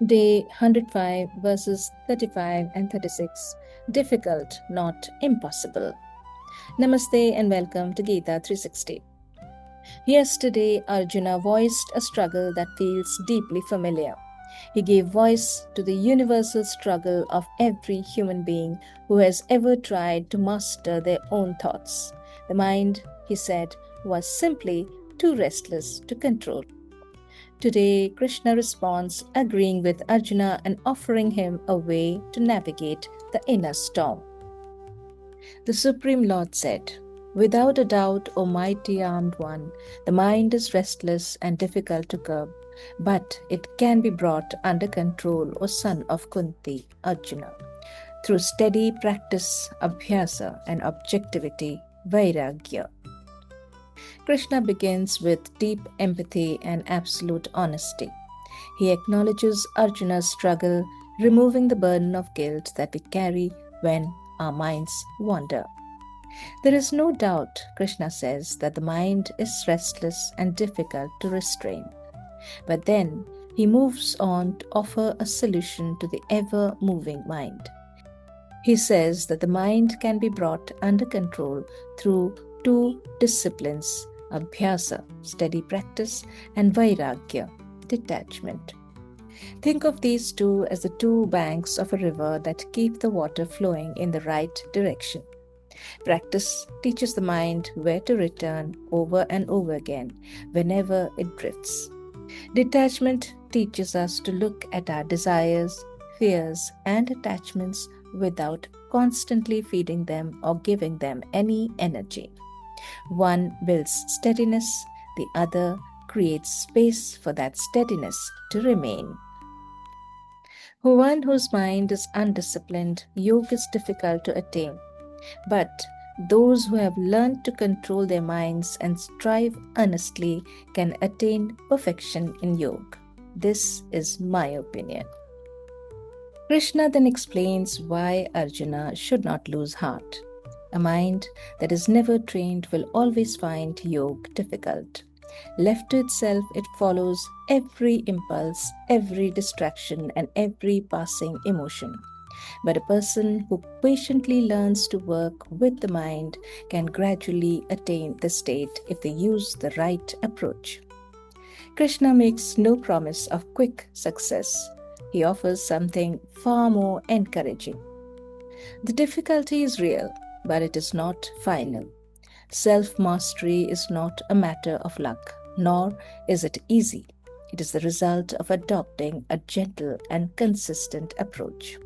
Day 105, verses 35 and 36. Difficult, not impossible. Namaste and welcome to Gita 360. Yesterday, Arjuna voiced a struggle that feels deeply familiar. He gave voice to the universal struggle of every human being who has ever tried to master their own thoughts. The mind, he said, was simply too restless to control. Today, Krishna responds, agreeing with Arjuna and offering him a way to navigate the inner storm. The Supreme Lord said, "Without a doubt, O mighty armed one, the mind is restless and difficult to curb, but it can be brought under control, O son of Kunti, Arjuna, through steady practice, abhyasa, and objectivity, vairagya." Krishna begins with deep empathy and absolute honesty. He acknowledges Arjuna's struggle, removing the burden of guilt that we carry when our minds wander. There is no doubt, Krishna says, that the mind is restless and difficult to restrain. But then he moves on to offer a solution to the ever-moving mind. He says that the mind can be brought under control through two disciplines: abhyasa, steady practice, and vairagya, detachment. Think of these two as the two banks of a river that keep the water flowing in the right direction. Practice teaches the mind where to return over and over again whenever it drifts. Detachment teaches us to look at our desires, fears, and attachments without constantly feeding them or giving them any energy. One builds steadiness, the other creates space for that steadiness to remain. For one whose mind is undisciplined, yoga is difficult to attain. But those who have learned to control their minds and strive earnestly can attain perfection in yoga. This is my opinion. Krishna then explains why Arjuna should not lose heart. A mind that is never trained will always find yoga difficult. Left to itself, it follows every impulse, every distraction, and every passing emotion. But a person who patiently learns to work with the mind can gradually attain the state if they use the right approach. Krishna makes no promise of quick success. He offers something far more encouraging. The difficulty is real, but it is not final. Self-mastery is not a matter of luck, nor is it easy. It is the result of adopting a gentle and consistent approach.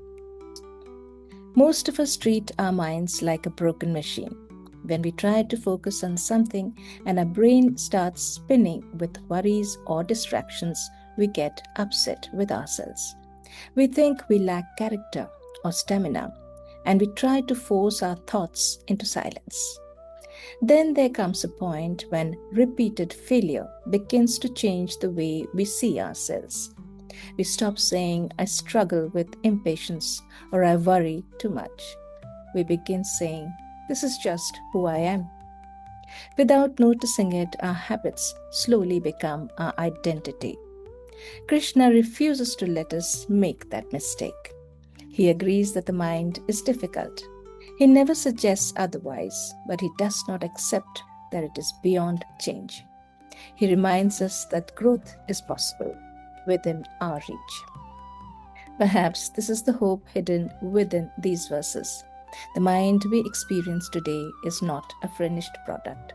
Most of us treat our minds like a broken machine. When we try to focus on something and our brain starts spinning with worries or distractions, we get upset with ourselves. We think we lack character or stamina, and we try to force our thoughts into silence. Then there comes a point when repeated failure begins to change the way we see ourselves. We stop saying, "I struggle with impatience" or "I worry too much." We begin saying, "This is just who I am." Without noticing it, our habits slowly become our identity. Krishna refuses to let us make that mistake. He agrees that the mind is difficult. He never suggests otherwise, but he does not accept that it is beyond change. He reminds us that growth is possible within our reach. Perhaps this is the hope hidden within these verses. The mind we experience today is not a finished product.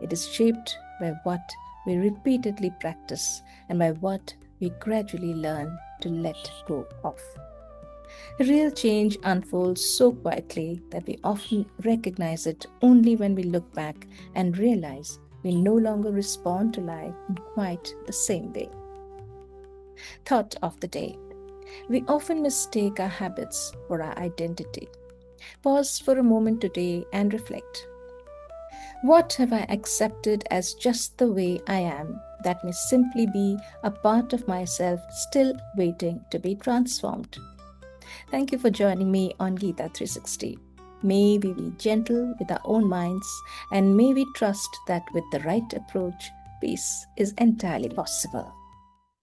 It is shaped by what we repeatedly practice and by what we gradually learn to let go of. Real change unfolds so quietly that we often recognize it only when we look back and realize we no longer respond to life in quite the same way. Thought of the day. We often mistake our habits for our identity. Pause for a moment today and reflect. What have I accepted as just the way I am that may simply be a part of myself still waiting to be transformed? Thank you for joining me on Gita 360. May we be gentle with our own minds, and may we trust that with the right approach, peace is entirely possible.